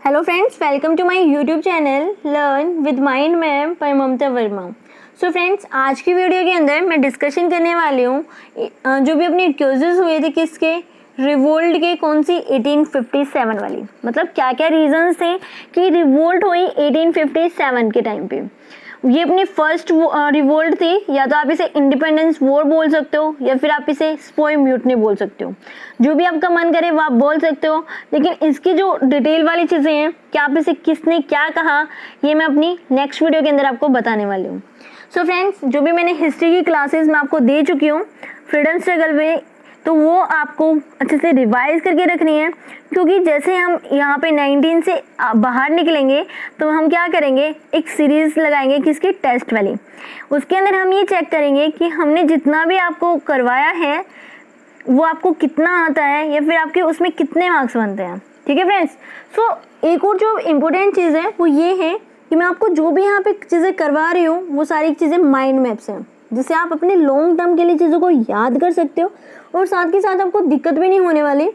Hello friends, welcome to my YouTube channel learn with mind ma'am by Mamta Verma. So friends, आज की video के अंदर मैं डिस्कशन करने वाली हूँ जो भी अपनी क्यूजेस हुए थे किसके, रिवोल्ट के, कौन सी 1857 वाली। मतलब क्या क्या रीजंस थे कि रिवोल्ट हुई 1857 के टाइम पे। ये अपनी फर्स्ट रिवोल्ट थी, या तो आप इसे इंडिपेंडेंस वॉर बोल सकते हो या फिर आप इसे स्पोई म्यूटनी बोल सकते हो। जो भी आपका मन करे वो आप बोल सकते हो, लेकिन इसकी जो डिटेल वाली चीज़ें हैं कि आप इसे किसने क्या कहा, ये मैं अपनी नेक्स्ट वीडियो के अंदर आपको बताने वाली हूँ। सो फ्रेंड्स, जो भी मैंने हिस्ट्री की क्लासेस में आपको दे चुकी हूँ फ्रीडम स्ट्रगल में, तो वो आपको अच्छे से रिवाइज करके रखनी है, क्योंकि जैसे हम यहाँ पे 19 से बाहर निकलेंगे तो हम क्या करेंगे, एक सीरीज़ लगाएंगे किसकी, टेस्ट वाली। उसके अंदर हम ये चेक करेंगे कि हमने जितना भी आपको करवाया है वो आपको कितना आता है, या फिर आपके उसमें कितने मार्क्स बनते हैं। ठीक है फ्रेंड्स। सो एक और जो इम्पोर्टेंट चीज़ है वो ये है कि मैं आपको जो भी यहाँ पे चीज़ें करवा रही हूँ वो सारी चीज़ें माइंड मैप्स हैं, जिससे आप अपने लॉन्ग टर्म के लिए चीज़ों को याद कर सकते हो और साथ के साथ आपको दिक्कत भी नहीं होने वाली।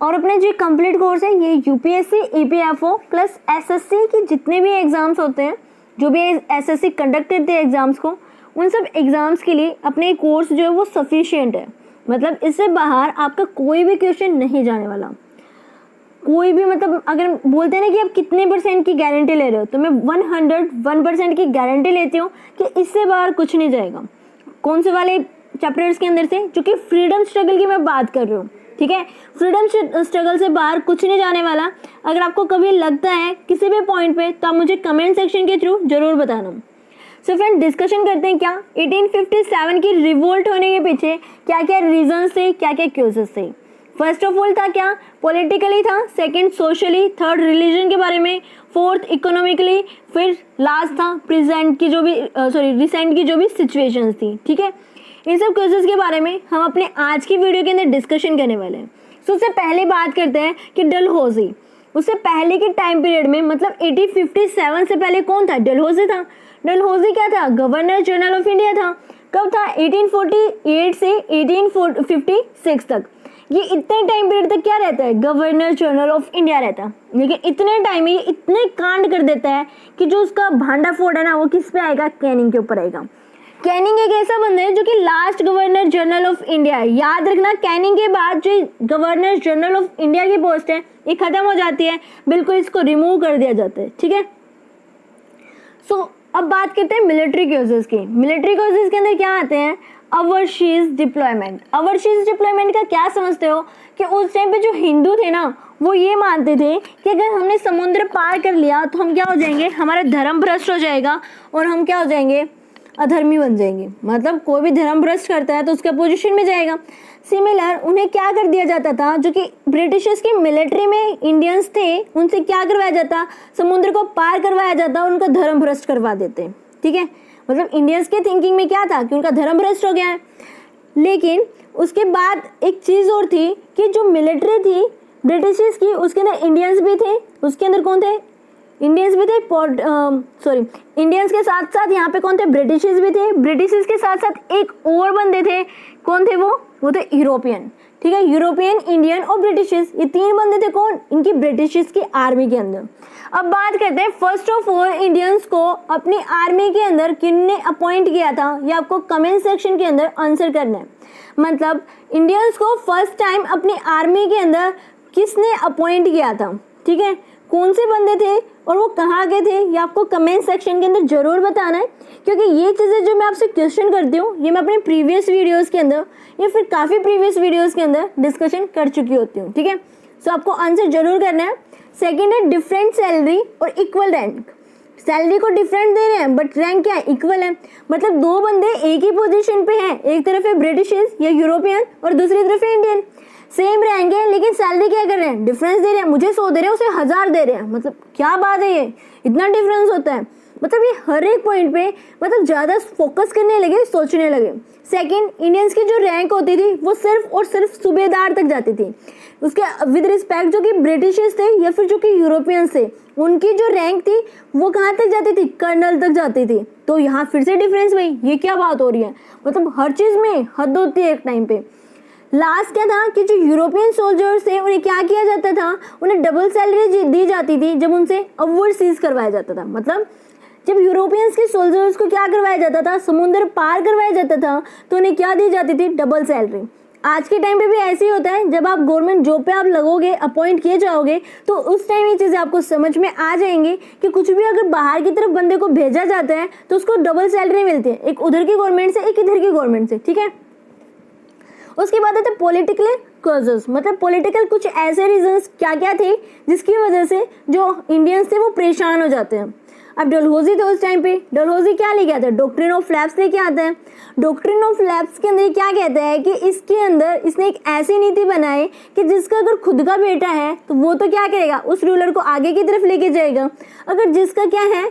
और अपने जो कंप्लीट कोर्स है ये यूपीएससी, ईपीएफओ प्लस एसएससी के जितने भी एग्ज़ाम्स होते हैं, जो भी एसएससी कंडक्ट करते हैं एग्ज़ाम्स को, उन सब एग्ज़ाम्स के लिए अपने कोर्स जो है वो सफिशिएंट है। मतलब इससे बाहर आपका कोई भी क्वेश्चन नहीं जाने वाला, कोई भी। मतलब अगर बोलते हैं ना कि आप कितने परसेंट की गारंटी ले रहे हो, तो मैं 101% की गारंटी लेती हूँ कि इससे बाहर कुछ नहीं जाएगा। कौन से वाले चैप्टर्स के अंदर से, जो कि फ्रीडम स्ट्रगल की मैं बात कर रही हूँ। ठीक है, फ्रीडम स्ट्रगल से बाहर कुछ नहीं जाने वाला। अगर आपको कभी लगता है किसी भी पॉइंट पे, तो आप मुझे कमेंट सेक्शन के थ्रू जरूर बताना। सो फ्रेंड, डिस्कशन करते हैं क्या 1857 की रिवोल्ट होने के पीछे क्या क्या रीजंस थे, क्या क्या क्यूजेस थे। फर्स्ट ऑफ ऑल था क्या, पॉलिटिकली था, सेकंड सोशली, थर्ड रिलीजन के बारे में, फोर्थ इकोनॉमिकली, फिर लास्ट था प्रेजेंट की जो भी रिसेंट की जो भी सिचुएशंस थी। ठीक है, इन सब क्वेश्चंस के बारे में हम अपने आज की वीडियो के अंदर डिस्कशन करने वाले हैं। सो उससे पहले बात करते हैं कि डलहौजी, उससे पहले के टाइम पीरियड में, मतलब 1857 से पहले कौन था, डलहौजी था। डलहौजी क्या था, गवर्नर जनरल ऑफ इंडिया था। कब था, 1848 से 1856 तक। ये इतने टाइम पीरियड तक क्या रहता है, गवर्नर जनरल ऑफ इंडिया रहता है। लेकिन इतने टाइम में ये इतने कांड कर देता है कि जो उसका भांडा फोड़ है ना, वो किस पे आएगा, कैनिंग के ऊपर आएगा। कैनिंग एक ऐसा बंदा है जो कि last governor general of India है। याद रखना, कैनिंग के बाद जो गवर्नर जनरल ऑफ इंडिया की पोस्ट है ये खत्म हो जाती है, बिल्कुल इसको रिमूव कर दिया जाता है। ठीक है। सो अब बात करते हैं मिलिट्री क्यूजेस की। मिलिट्री क्यूजेस के अंदर क्या आते हैं, ओवरसीज डिप्लॉयमेंट। ओवरसीज डिप्लॉयमेंट का क्या समझते हो कि उस टाइम पे जो हिंदू थे ना, वो ये मानते थे कि अगर हमने समुद्र पार कर लिया तो हम क्या हो जाएंगे, हमारा धर्म भ्रष्ट हो जाएगा और हम क्या हो जाएंगे, अधर्मी बन जाएंगे। मतलब कोई भी धर्म भ्रष्ट करता है तो उसके अपोजिशन में जाएगा। सिमिलर उन्हें क्या कर दिया जाता था, जो कि ब्रिटिशर्स की मिलिट्री में इंडियंस थे, उनसे क्या करवाया जाता, समुद्र को पार करवाया जाता और उनका धर्म भ्रष्ट करवा देते। ठीक है, मतलब इंडियंस के थिंकिंग में क्या था कि उनका धर्म भ्रष्ट हो गया है। लेकिन उसके बाद एक चीज़ और थी कि जो मिलिट्री थी ब्रिटिशर्स की, उसके अंदर इंडियंस भी थे। उसके अंदर कौन थे, इंडियंस भी थे, इंडियंस के साथ साथ यहाँ पे कौन थे, ब्रिटिशर्स भी थे। ब्रिटिशर्स के साथ साथ एक और बंदे थे, कौन थे वो थे यूरोपियन। ठीक है, यूरोपियन, इंडियन और ब्रिटिशर्स, ये तीन बंदे थे कौन, इनकी ब्रिटिशर्स की आर्मी के अंदर। अब बात करते हैं फर्स्ट ऑफ ऑल इंडियंस को अपनी आर्मी के अंदर किसने अपॉइंट किया था, ये आपको कमेंट सेक्शन के अंदर आंसर करना है। मतलब इंडियंस को फर्स्ट टाइम अपनी आर्मी के अंदर किसने अपॉइंट किया था। ठीक है, कौन से बंदे थे और वो कहाँ गए थे, ये आपको कमेंट सेक्शन के अंदर जरूर बताना है, क्योंकि ये चीज़ें जो मैं आपसे क्वेश्चन करती हूँ ये मैं अपने प्रीवियस वीडियोस के अंदर या फिर काफ़ी प्रीवियस वीडियोस के अंदर डिस्कशन कर चुकी होती हूँ। ठीक है, सो आपको आंसर जरूर करना है। सेकेंड है डिफरेंट सैलरी और इक्वल रैंक। सैलरी को डिफरेंट दे रहे हैं बट रैंक क्या है, इक्वल है। मतलब दो बंदे एक ही पोजीशन पे हैं, एक तरफ है ब्रिटिशर्स या यूरोपियन और दूसरी तरफ है इंडियन। सेम रैंक है लेकिन सैलरी क्या कर रहे हैं, डिफरेंस दे रहे हैं। मुझे 100 दे रहे हैं, उसे 1000 दे रहे हैं। मतलब क्या बात है, ये इतना डिफरेंस होता है। मतलब ये हर एक पॉइंट पे मतलब ज़्यादा फोकस करने लगे, सोचने लगे। सेकंड, इंडियंस की जो रैंक होती थी वो सिर्फ और सिर्फ सूबेदार तक जाती थी। उसके विद रिस्पेक्ट जो कि ब्रिटिशर्स थे या फिर जो कि यूरोपियंस थे, उनकी जो रैंक थी वो कहाँ तक जाती थी, कर्नल तक जाती थी। तो यहाँ फिर से डिफरेंस भाई, ये क्या बात हो रही है। मतलब हर चीज़ में हद होती है एक टाइम पे। लास्ट क्या था कि जो यूरोपियन सोल्जर्स थे उन्हें क्या किया जाता था, उन्हें डबल सैलरी दी जाती थी जब उनसे ओवरसीज करवाया जाता था। मतलब जब यूरोपियंस के सोल्जर्स को क्या करवाया जाता था, समुद्र पार करवाया जाता था, तो उन्हें क्या दी जाती थी, डबल सैलरी। आज के टाइम पे भी ऐसे ही होता है, जब आप गवर्नमेंट जॉब पे आप लगोगे, अपॉइंट किए जाओगे, तो उस टाइम ये चीज़ें आपको समझ में आ जाएंगी कि कुछ भी अगर बाहर की तरफ बंदे को भेजा जाता है तो उसको डबल सैलरी मिलती है, एक उधर की गवर्नमेंट से, एक इधर की गवर्नमेंट से, ठीक है। उसके बाद आते पॉलिटिकल कॉजेस, मतलब पॉलिटिकल कुछ ऐसे रीजंस क्या क्या थे जिसकी वजह से जो इंडियंस थे वो परेशान हो जाते हैं। अब डलहौजी थे उस टाइम पे, डलहौजी क्या लेके आता है, डॉक्ट्रिन ऑफ लैप्स लेके आता है। डॉक्ट्रिन ऑफ लैप्स के अंदर क्या कहता है कि इसके अंदर इसने एक ऐसी नीति बनाई कि जिसका अगर खुद का बेटा है तो वो तो क्या करेगा, उस रूलर को आगे की तरफ लेके जाएगा। अगर जिसका क्या है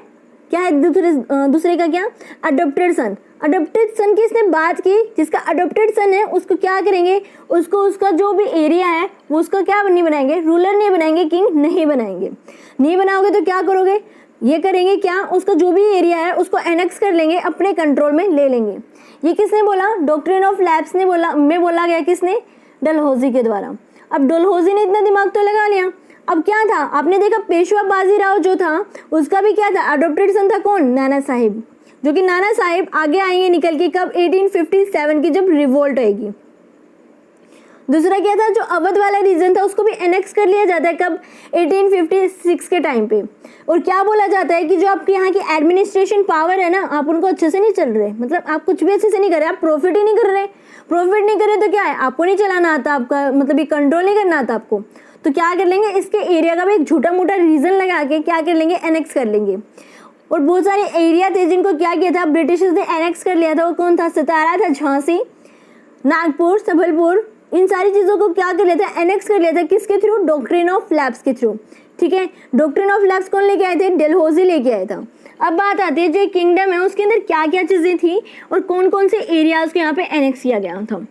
दूसरे का क्या, अडॉप्टेड सन। अडॉप्टेड सन की इसने बात की, जिसका अडॉप्टेड सन है उसको क्या करेंगे, उसको उसका जो भी एरिया है वो उसका क्या नहीं बनाएंगे, रूलर नहीं बनाएंगे, किंग नहीं बनाएंगे। नहीं बनाओगे तो क्या करोगे, ये करेंगे क्या, उसका जो भी एरिया है उसको एनेक्स कर लेंगे, अपने कंट्रोल में ले लेंगे। ये किसने बोला, डॉक्ट्रिन ऑफ लैप्स ने बोला गया, किसने, डलहौजी के द्वारा। अब डलहौजी ने इतना दिमाग तो लगा लिया। अब क्या था, आपने देखा पेशवा बाजीराव जो था उसका भी क्या था, अडॉप्टेड सन था, कौन, नाना साहिब। जो कि नाना साहिब आगे आएंगे निकल के कब, 1857 की जब रिवोल्ट आएगी। दूसरा क्या था, जो अवध वाला रीजन था उसको भी एनेक्स कर लिया जाता है कब, 1856 के टाइम पे। और क्या बोला जाता है कि जो आपके यहाँ की एडमिनिस्ट्रेशन पावर है ना, आप उनको अच्छे से नहीं चल रहे, मतलब आप कुछ भी अच्छे से नहीं कर रहे, आप प्रॉफिट ही नहीं कर रहे। प्रॉफिट नहीं कर रहे तो क्या है, आपको नहीं चलाना आता, आपका मतलब ये कंट्रोल नहीं करना आता आपको, तो क्या कर लेंगे, इसके एरिया का भी एक झूठा मोटा रीजन लगा के क्या कर लेंगे, एनेक्स कर लेंगे। और बहुत सारे एरिया थे जिनको क्या किया था, ब्रिटिशर्स ने एनेक्स कर लिया था। वो कौन था, सतारा था, झांसी, नागपुर, सबलपुर, इन सारी चीज़ों को क्या कर लिया था, एनेक्स कर लिया था। किसके थ्रू, डॉक्ट्रिन ऑफ लैप्स के थ्रू, ठीक है। डॉक्ट्रिन ऑफ लैप्स कौन लेके आए थे, डलहौजी लेके आया था। अब बात आती है जो किंगडम है उसके अंदर क्या क्या चीज़ें थी और कौन कौन से एरियाज को यहाँ पे एनेक्स किया गया था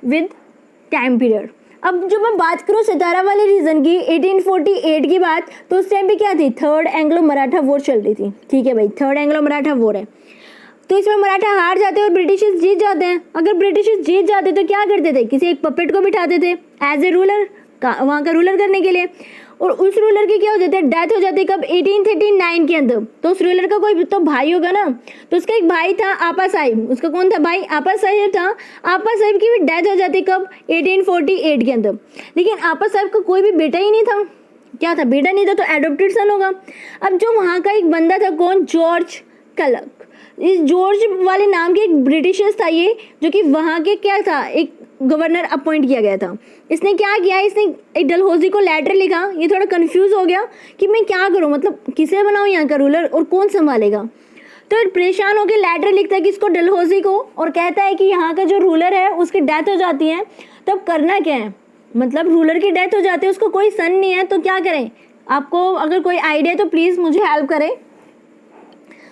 विद टाइम पीरियड। अब जो मैं बात करूँ सतारा वाले रीजन की, 1848 की बात, तो उस टाइम पे क्या थी, थर्ड एंग्लो मराठा वॉर चल रही थी, ठीक है भाई, थर्ड एंग्लो मराठा वॉर है। तो इसमें मराठा हार जाते और ब्रिटिशर्स जीत जाते हैं। अगर ब्रिटिशर्स जीत जाते तो क्या करते थे, किसी एक पपेट को बिठाते थे एज ए रूलर, वहाँ का रूलर करने के लिए, और उस रूलर की क्या हो जाती है, डेथ हो जाती है कब, 1839 के अंदर। तो उस रूलर का कोई तो भाई होगा ना, तो उसका एक भाई था आपा साहिब, उसका कौन था भाई, आपा साहिब था। आपा साहिब की भी डेथ हो जाती कब, 1848 के अंदर। लेकिन आपा साहिब का कोई भी बेटा ही नहीं था, क्या था, बेटा नहीं था, तो एडॉप्टेड सन होगा। अब जो वहाँ का एक बंदा था, कौन, जॉर्ज क्लर्क। इस जॉर्ज वाले नाम के एक ब्रिटिशर्स था ये, जो कि वहाँ के क्या था, एक गवर्नर अपॉइंट किया गया था। इसने क्या किया, इसने एक डलहौजी को लेटर लिखा। ये थोड़ा कंफ्यूज हो गया कि मैं क्या करूँ, मतलब किसे बनाऊँ यहाँ का रूलर और कौन संभालेगा। तो परेशान होकर लेटर लिखता है कि इसको, डलहौजी को, और कहता है कि यहाँ का जो रूलर है उसकी डेथ हो जाती है, तब करना क्या है, मतलब रूलर की डेथ हो जाती है, उसको कोई सन नहीं है, तो क्या करें। आपको अगर कोई आइडिया तो प्लीज़ मुझे हेल्प करें।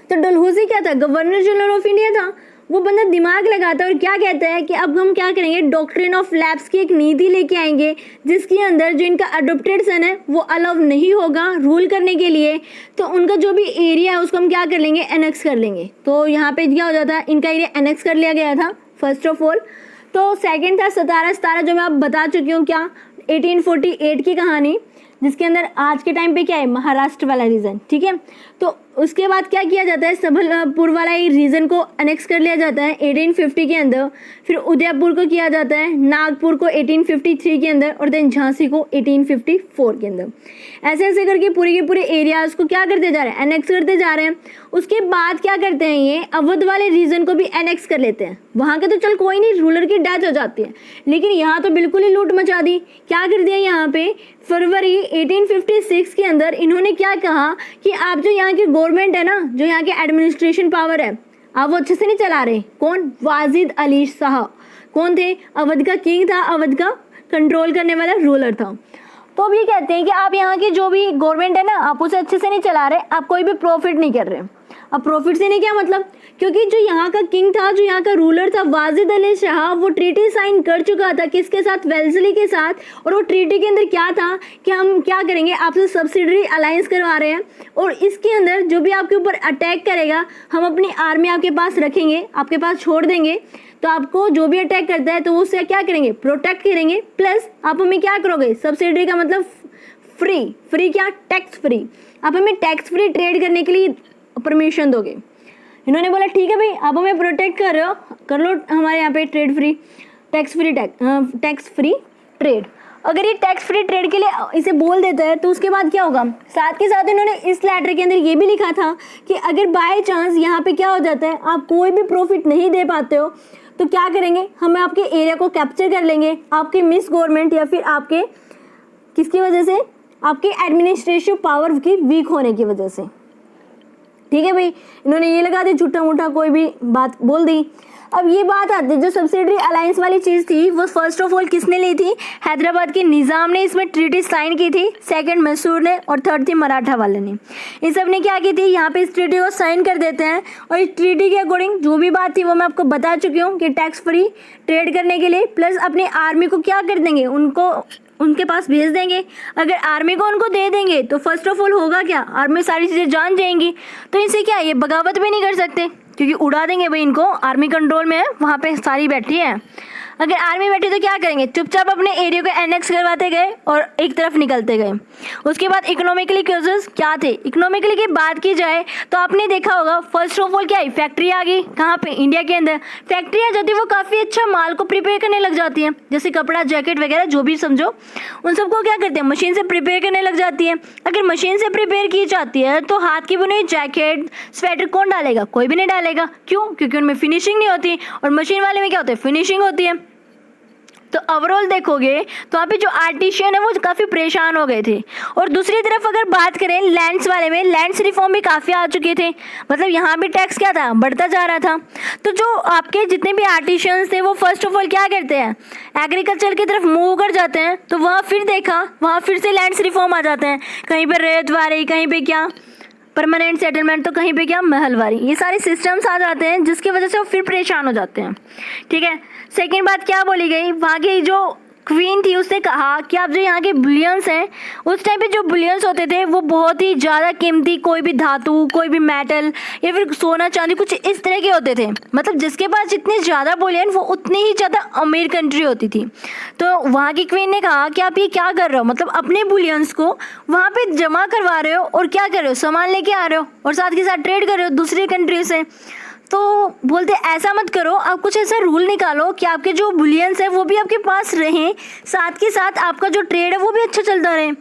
तो डलहौजी क्या था, गवर्नर जनरल ऑफ इंडिया था। वो बंदा दिमाग लगाता है और क्या कहता है कि अब हम क्या करेंगे, डॉक्ट्रिन ऑफ लैप्स की एक नीति लेके आएंगे जिसके अंदर जो इनका अडॉप्टेड सन है वो अलाउ नहीं होगा रूल करने के लिए, तो उनका जो भी एरिया है उसको हम क्या कर लेंगे, एनेक्स कर लेंगे। तो यहाँ पे क्या हो जाता है, इनका एरिया एनेक्स कर लिया गया था फर्स्ट ऑफ ऑल। तो सेकेंड था सतारा जो मैं आप बता चुकी हूँ, क्या 1848 की कहानी, जिसके अंदर आज के टाइम पे क्या है, महाराष्ट्र वाला रीजन, ठीक है। तो उसके बाद क्या किया जाता है, सबलपुर वाला रीजन को अनेक्स कर लिया जाता है 1850 के अंदर। फिर उदयपुर को किया जाता है, नागपुर को 1853 के अंदर, और देन झांसी को 1854 के अंदर। ऐसे ऐसे करके पूरे के पूरे एरियाज को क्या करते जा रहे हैं, एनेक्स करते जा रहे हैं। उसके बाद क्या करते हैं, ये अवध वाले रीजन को भी एनेक्स कर लेते हैं। वहाँ के तो चल कोई नहीं, रूलर की डेथ हो जाती है, लेकिन यहाँ तो बिल्कुल ही लूट मचा दी। क्या कर दिया यहाँ पे, फरवरी 1856 के अंदर इन्होंने क्या कहा कि आप जो यहाँ की गवर्नमेंट है ना, जो यहाँ के एडमिनिस्ट्रेशन पावर है, आप वो अच्छे से नहीं चला रहे। कौन, वाजिद अली शाह, कौन थे, अवध का किंग था, अवध का कंट्रोल करने वाला रूलर था। तो अब ये कहते हैं कि आप यहाँ की जो भी गवर्नमेंट है ना, आप उसे अच्छे से नहीं चला रहे, आप कोई भी प्रॉफिट नहीं कर रहे। अब प्रॉफिट से नहीं क्या मतलब, क्योंकि जो यहाँ का किंग था, जो यहाँ का रूलर था वाजिद अली शाह, वो ट्रीटी साइन कर चुका था किसके साथ, वेल्सली के साथ। और वो ट्रीटी के अंदर क्या था कि हम क्या करेंगे, आपसे सब्सिडरी अलायंस करवा रहे हैं, और इसके अंदर जो भी आपके ऊपर अटैक करेगा हम अपनी आर्मी आपके पास रखेंगे, आपके पास छोड़ देंगे। तो आपको जो भी अटैक करता है तो वो उससे क्या करेंगे, प्रोटेक्ट करेंगे। प्लस आप हमें क्या करोगे, सब्सिडी का मतलब फ्री क्या, टैक्स फ्री, आप हमें टैक्स फ्री ट्रेड करने के लिए परमिशन दोगे। इन्होंने बोला ठीक है भाई, आप हमें प्रोटेक्ट कर रहे हो, कर लो हमारे यहाँ पे trade free, tax free trade. अगर ये टैक्स फ्री ट्रेड के लिए इसे बोल देता है तो उसके बाद क्या होगा, साथ के साथ इन्होंने इस लेटर के अंदर ये भी लिखा था कि अगर बाय चांस यहाँ पे क्या हो जाता है, आप कोई भी प्रॉफिट नहीं दे पाते हो तो क्या करेंगे, हम आपके एरिया को कैप्चर कर लेंगे, आपके मिस गवर्नमेंट या फिर आपके किसकी वजह से, आपके एडमिनिस्ट्रेटिव पावर की वीक होने की वजह से। ठीक है भाई, इन्होंने ये लगा दी, झूठा मूठा कोई भी बात बोल दी। अब ये बात आती है, जो सब्सिडरी अलायंस वाली चीज़ थी वो फर्स्ट ऑफ ऑल किसने ली थी, हैदराबाद के निज़ाम ने इसमें ट्रीटी साइन की थी, सेकंड मैसूर ने, और थर्ड थी मराठा वाले ने। इन सब ने क्या की थी, यहाँ पे इस ट्रीटी को साइन कर देते हैं और इस ट्रीटी के अकॉर्डिंग जो भी बात थी वो मैं आपको बता चुकी हूँ कि टैक्स फ्री ट्रेड करने के लिए, प्लस अपनी आर्मी को क्या कर देंगे, उनको उनके पास भेज देंगे। अगर आर्मी को उनको दे देंगे तो फर्स्ट ऑफ ऑल होगा क्या, आर्मी सारी चीज़ें जान जाएंगी, तो इनसे क्या ये बगावत भी नहीं कर सकते क्योंकि उड़ा देंगे भाई इनको, आर्मी कंट्रोल में है, वहाँ पे सारी बैठी है। अगर आर्मी बैठी तो क्या करेंगे, चुपचाप अपने एरिया को एनेक्स करवाते गए और एक तरफ निकलते गए। उसके बाद इकोनॉमिकली क्यूजेस क्या थे, इकोनॉमिकली की बात की जाए तो आपने देखा होगा फर्स्ट ऑफ ऑल क्या है, फैक्ट्री आ गई, कहाँ पे, इंडिया के अंदर फैक्ट्री आ जाती है, वो काफ़ी अच्छा माल को प्रिपेयर करने लग जाती है, जैसे कपड़ा, जैकेट वगैरह जो भी समझो, उन सबको क्या करते हैं, मशीन से प्रिपेयर करने लग जाती है। अगर मशीन से प्रिपेयर की जाती है तो हाथ की बुनी जैकेट, स्वेटर कौन डालेगा, कोई भी नहीं डालेगा। क्यों, क्योंकि उनमें फिनिशिंग नहीं होती, और मशीन वाले में क्या होता है, फिनिशिंग होती है। तो ओवरऑल देखोगे तो वहाँ पे जो आर्टिशियन है वो काफ़ी परेशान हो गए थे। और दूसरी तरफ अगर बात करें लैंड्स वाले में, लैंड्स रिफॉर्म भी काफ़ी आ चुके थे, मतलब यहाँ भी टैक्स क्या था, बढ़ता जा रहा था। तो जो आपके जितने भी आर्टिशियंस थे वो फर्स्ट ऑफ ऑल क्या करते हैं, एग्रीकल्चर की तरफ मूव कर जाते हैं। तो वहाँ फिर देखा, वहाँ फिर से लैंड्स रिफॉर्म आ जाते हैं, कहीं पर रेतवारी, कहीं पर क्या परमानेंट सेटलमेंट, तो कहीं पे क्या महलवारी, ये सारे सिस्टम्स आ जाते हैं जिसकी वजह से वो फिर परेशान हो जाते हैं। ठीक है, सेकेंड बात क्या बोली गई, वहाँ की जो क्वीन थी उसने कहा कि आप जो यहाँ के बुलियंस हैं, उस टाइम पे जो बुलियंस होते थे वो बहुत ही ज़्यादा कीमती, कोई भी धातु, कोई भी मेटल या फिर सोना चांदी कुछ इस तरह के होते थे, मतलब जिसके पास जितने ज़्यादा बुलियन वो उतनी ही ज़्यादा अमीर कंट्री होती थी। तो वहाँ की क्वीन ने कहा कि आप ये क्या कर रहे हो, मतलब अपने बुलियंस को वहाँ पे जमा करवा रहे हो और क्या कर रहे हो, सामान लेके आ रहे हो और साथ के साथ ट्रेड कर रहे हो दूसरी कंट्री से। तो बोलते ऐसा मत करो, आप कुछ ऐसा रूल निकालो कि आपके जो बुलियंस है वो भी आपके पास रहें, साथ के साथ आपका जो ट्रेड है वो भी अच्छा चलता रहे।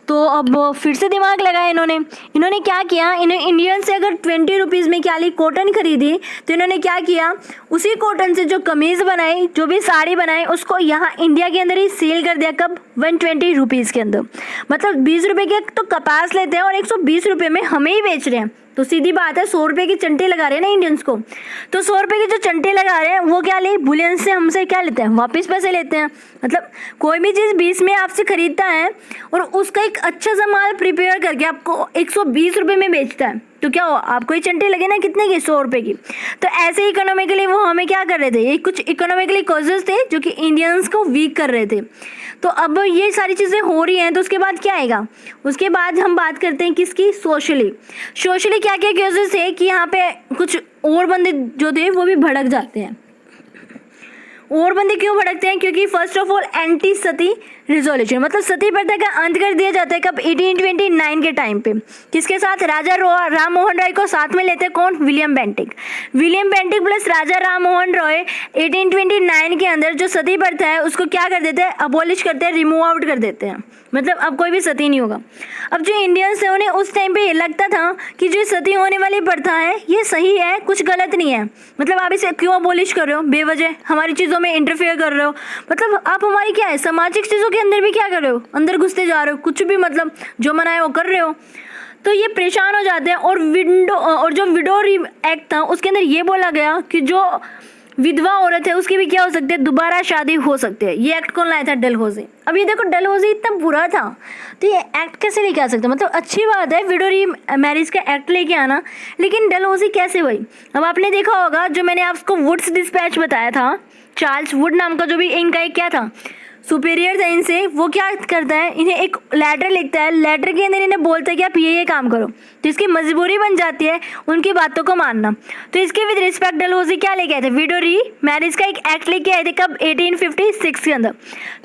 तो अब फिर से दिमाग लगाया इन्होंने क्या किया, इन्हें इंडियन से अगर 20 रुपीज़ में क्या ली, कॉटन खरीदी, तो इन्होंने क्या किया, उसी कॉटन से जो कमीज़ बनाई, जो भी साड़ी बनाई, उसको यहाँ इंडिया के अंदर ही सेल कर दिया। कब, 120 रुपीज़ के अंदर, मतलब 20 रुपये के तो कपास लेते हैं और 120 रुपये में हमें ही बेच रहे हैं। तो सीधी बात है, 100 रुपये की चंटे लगा रहे हैं ना इंडियंस को, तो 100 रुपये की जो चंटे लगा रहे हैं वो क्या ले, बुलियन से हमसे क्या लेते हैं, वापस पैसे लेते हैं। मतलब कोई भी चीज़ 20 में आपसे खरीदता है और उसका एक अच्छा सा माल प्रिपेयर करके आपको 120 रुपये में बेचता है, तो क्या हो, आपको ये चंटे लगे ना कितने की, 100 रुपये की। तो ऐसे इकोनॉमिकली वो हमें क्या कर रहे थे, ये कुछ इकोनॉमिकली कॉजेज थे जो कि इंडियंस को वीक कर रहे थे। तो अब ये सारी चीज़ें हो रही हैं, तो उसके बाद क्या आएगा, उसके बाद हम बात करते हैं किसकी, सोशली क्या क्या केसेस थे कि यहाँ पे कुछ और बंदे जो थे वो भी भड़क जाते हैं। और बंदे क्यों भड़कते हैं, क्योंकि first of all anti Sati resolution, मतलब सती प्रथा का अंत कर दिया जाता है कब, 1829 के टाइम पे। किसके साथ, राजा राम मोहन राय को साथ में लेते हैं, कौन, विलियम बेंटिक प्लस राजा राम मोहन रॉय 1829 के अंदर जो सती प्रथा है उसको क्या कर देते हैं, अबॉलिश करते हैं, रिमूव आउट कर देते हैं, मतलब अब कोई भी सती नहीं होगा। अब जो इंडियंस है उन्हें उस टाइम पे लगता था कि जो सती होने वाली प्रथा है ये सही है, कुछ गलत नहीं है, मतलब आप इसे क्यों अबॉलिश कर रहे हो, बेवजह हमारी चीज़ों में इंटरफेयर कर रहे हो, मतलब आप हमारी क्या है, सामाजिक चीज़ों के अंदर भी क्या कर रहे हो, अंदर घुसते जा रहे हो, कुछ भी मतलब जो मना है वो कर रहे हो। तो ये परेशान हो जाते हैं। और जो विडो एक्ट था उसके अंदर ये बोला गया कि जो विधवा औरत है उसकी भी क्या हो सकती है, दोबारा शादी हो सकती है। ये एक्ट कौन लाया था, डलहौजी। अब ये देखो डलहौजी इतना बुरा था तो ये एक्ट कैसे लेके आ सकते, मतलब अच्छी बात है विडो मैरिज का एक्ट लेके आना, लेकिन डलहौजी कैसे हुई। अब आपने देखा होगा जो मैंने आपको वुड्स डिस्पैच बताया था, चार्ल्स वुड नाम का जो भी इनका एक क्या था, सुपीरियर था इनसे, वो क्या करता है, इन्हें एक लेटर लिखता है, लेटर के अंदर इन्हें बोलता है कि आप ये काम करो, तो इसकी मजबूरी बन जाती है उनकी बातों को मानना। तो इसके विद रिस्पेक्ट डलहौजी क्या लेके आए थे, विडो री मैरिज का एक एक्ट लेके आए थे, कब, 1856 के अंदर।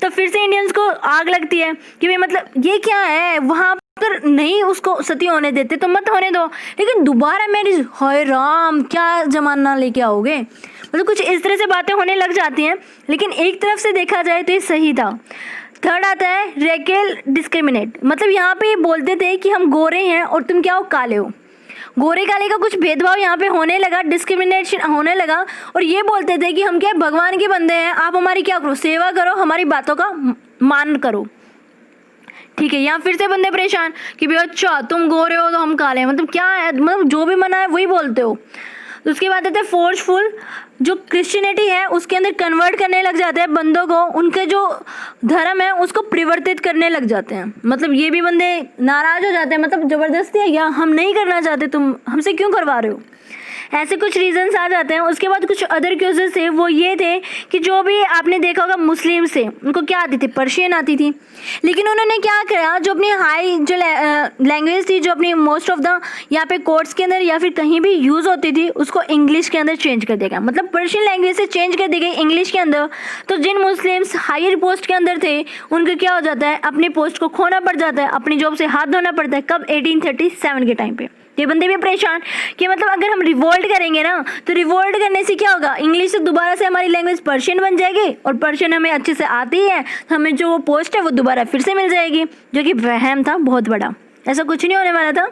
तो फिर से इंडियंस को आग लगती है कि भाई मतलब ये क्या है, वहाँ पर नहीं उसको सती होने देते तो मत होने दो, लेकिन दोबारा मैरिज, हाय राम क्या जमाना लेके आओगे, मतलब कुछ इस तरह से बातें होने लग जाती हैं। लेकिन एक तरफ से देखा जाए तो ये सही था। थर्ड आता है रेकेल डिस्क्रिमिनेट, मतलब यहाँ पे ये बोलते थे कि हम गोरे हैं और तुम क्या हो, काले हो। गोरे काले का कुछ भेदभाव यहाँ पे होने लगा, डिस्क्रिमिनेशन होने लगा, और ये बोलते थे कि हम क्या भगवान के बंदे हैं, आप हमारी क्या करो, सेवा करो, हमारी बातों का मान करो। ठीक है, यहाँ फिर से बंदे परेशान कि भाई अच्छा तुम गोरे हो तो हम काले हैं, मतलब क्या है, मतलब जो भी मना है वही बोलते हो। तो उसके बाद आते हैं फोर्सफुल, जो क्रिश्चियनिटी है उसके अंदर कन्वर्ट करने लग जाते हैं बंदों को, उनके जो धर्म है उसको परिवर्तित करने लग जाते हैं। मतलब ये भी बंदे नाराज हो जाते हैं, मतलब ज़बरदस्ती है क्या, हम नहीं करना चाहते, तुम हमसे क्यों करवा रहे हो, ऐसे कुछ रीजंस आ जाते हैं। उसके बाद कुछ अदर क्यूजेस थे, वो ये थे कि जो भी आपने देखा होगा मुस्लिम से उनको क्या आती थी, पर्शियन आती थी, लेकिन उन्होंने क्या किया, जो अपनी हाई जो लैंग्वेज थी, जो अपनी मोस्ट ऑफ द यहाँ पे कोर्ट्स के अंदर या फिर कहीं भी यूज़ होती थी, उसको इंग्लिश के अंदर चेंज कर दिया गया, मतलब पर्शियन लैंग्वेज से चेंज कर दी गई इंग्लिश के अंदर। तो जिन मुस्लिम्स हायर पोस्ट के अंदर थे उनको क्या हो जाता है, अपनी पोस्ट को खोना पड़ जाता है, अपनी जॉब से हाथ धोना पड़ता है, कब, 1837 के टाइम पे। ये बंदे भी परेशान कि मतलब अगर हम रिवोल्ट करेंगे ना, तो रिवोल्ट करने से क्या होगा, इंग्लिश से दोबारा से हमारी लैंग्वेज पर्शियन बन जाएगी, और पर्शियन हमें अच्छे से आती है, तो हमें जो वो पोस्ट है वो दोबारा फिर से मिल जाएगी, जो कि वहम था बहुत बड़ा, ऐसा कुछ नहीं होने वाला था।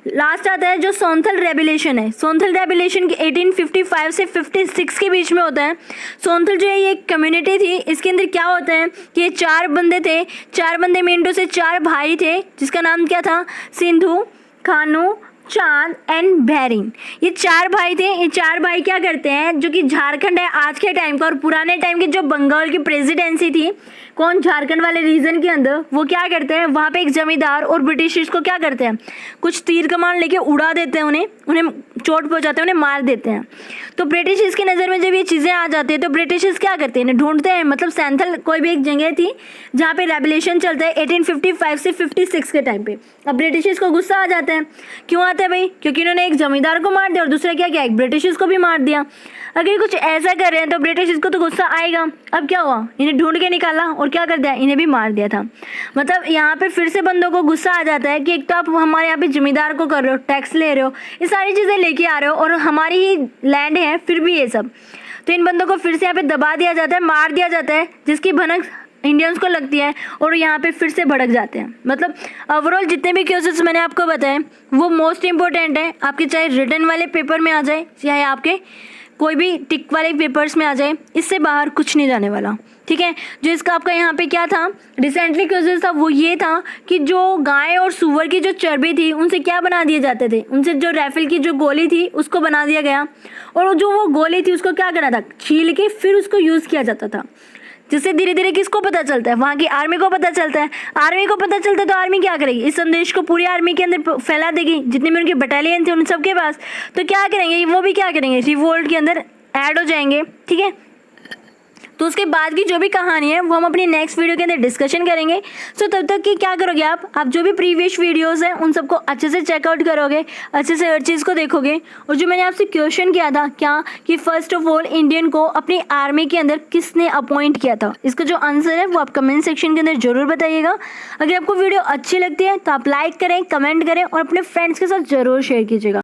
लास्ट आता है जो सोनथल रेबुलेशन है। सोनथल रेबुलेशन 1855 से 56 के बीच में होता है। सोनथल जो है ये एक कम्युनिटी थी, इसके अंदर क्या होता है कि ये 4 बंदे थे, 4 बंदे मीन टू से 4 भाई थे, जिसका नाम क्या था, सिंधु, खानू, चांद एंड बहरीन। ये 4 भाई थे। ये 4 भाई क्या करते हैं, जो कि झारखंड है आज के टाइम का, और पुराने टाइम की जो बंगाल की प्रेसिडेंसी थी, कौन, झारखंड वाले रीजन के अंदर, वो क्या करते हैं, वहाँ पे एक जमींदार और ब्रिटिशर्स को क्या करते हैं, कुछ तीर कमान लेके उड़ा देते हैं, उन्हें चोट पहुँचाते हैं, उन्हें मार देते हैं। तो ब्रिटिशर्स की नज़र में जब ये चीज़ें आ जाती है तो ब्रिटिशर्स क्या करते हैं, इन्हें ढूंढते हैं। मतलब सैंथल कोई भी एक जगह थी जहाँ पे रेवोल्यूशन चलता है 1855 से 56 के टाइम पे। अब ब्रिटिशर्स को गुस्सा आ जाता है, क्यों आता है भाई, क्योंकि इन्होंने एक जमींदार को मार दिया और दूसरा क्या किया, एक ब्रिटिशर्स को भी मार दिया। अगर ये कुछ ऐसा कर रहे हैं तो ब्रिटिशर्स को तो गुस्सा आएगा। अब क्या हुआ, इन्हें ढूंढ के निकाला और क्या कर दिया, इन्हें भी मार दिया था। मतलब यहाँ पे फिर से बंदों को गुस्सा आ जाता है कि एक तो आप हमारे यहाँ पे जमींदार को कर रहे हो, टैक्स ले रहे हो, ये सारी चीज़ें लेके आ रहे हो, और हमारी ही लैंड है फिर भी ये सब। तो इन बंदों को फिर से यहाँ पे दबा दिया जाता है, मार दिया जाता है, जिसकी भनक इंडियंस को लगती है, और यहाँ पे फिर से भड़क जाते हैं। मतलब ओवरऑल जितने भी केसेस मैंने आपको बताए वो मोस्ट इंपॉर्टेंट है, आपके चाहे रिटन वाले पेपर में आ जाए, चाहे आपके कोई भी टिक वाले पेपर्स में आ जाए, इससे बाहर कुछ नहीं जाने वाला। ठीक है, जो इसका आपका यहाँ पे क्या था, रिसेंटली क्वेश्चन था, वो ये था कि जो गाय और सूअर की जो चर्बी थी उनसे क्या बना दिए जाते थे, उनसे जो राइफल की जो गोली थी उसको बना दिया गया, और जो वो गोली थी उसको क्या करना था, छील के फिर उसको यूज़ किया जाता था, जिससे धीरे धीरे किसको पता चलता है, वहाँ की आर्मी को पता चलता है। आर्मी को पता चलता है तो आर्मी क्या करेगी, इस संदेश को पूरी आर्मी के अंदर फैला देगी, जितने भी उनके बटालियन थे उन सबके पास। तो क्या करेंगे वो भी, क्या करेंगे, रिवोल्ट के अंदर ऐड हो जाएंगे। ठीक है, तो उसके बाद की जो भी कहानी है वो हम अपनी नेक्स्ट वीडियो के अंदर डिस्कशन करेंगे। सो तब तक कि क्या करोगे आप जो भी प्रीवियस वीडियोस हैं उन सबको अच्छे से चेकआउट करोगे, अच्छे से हर चीज़ को देखोगे। और जो मैंने आपसे क्वेश्चन किया था क्या, कि फर्स्ट ऑफ ऑल इंडियन को अपनी आर्मी के अंदर किसने अपॉइंट किया था, इसका जो आंसर है वो आप कमेंट सेक्शन के अंदर जरूर बताइएगा। अगर आपको वीडियो अच्छी लगती है तो आप लाइक करें, कमेंट करें और अपने फ्रेंड्स के साथ ज़रूर शेयर कीजिएगा।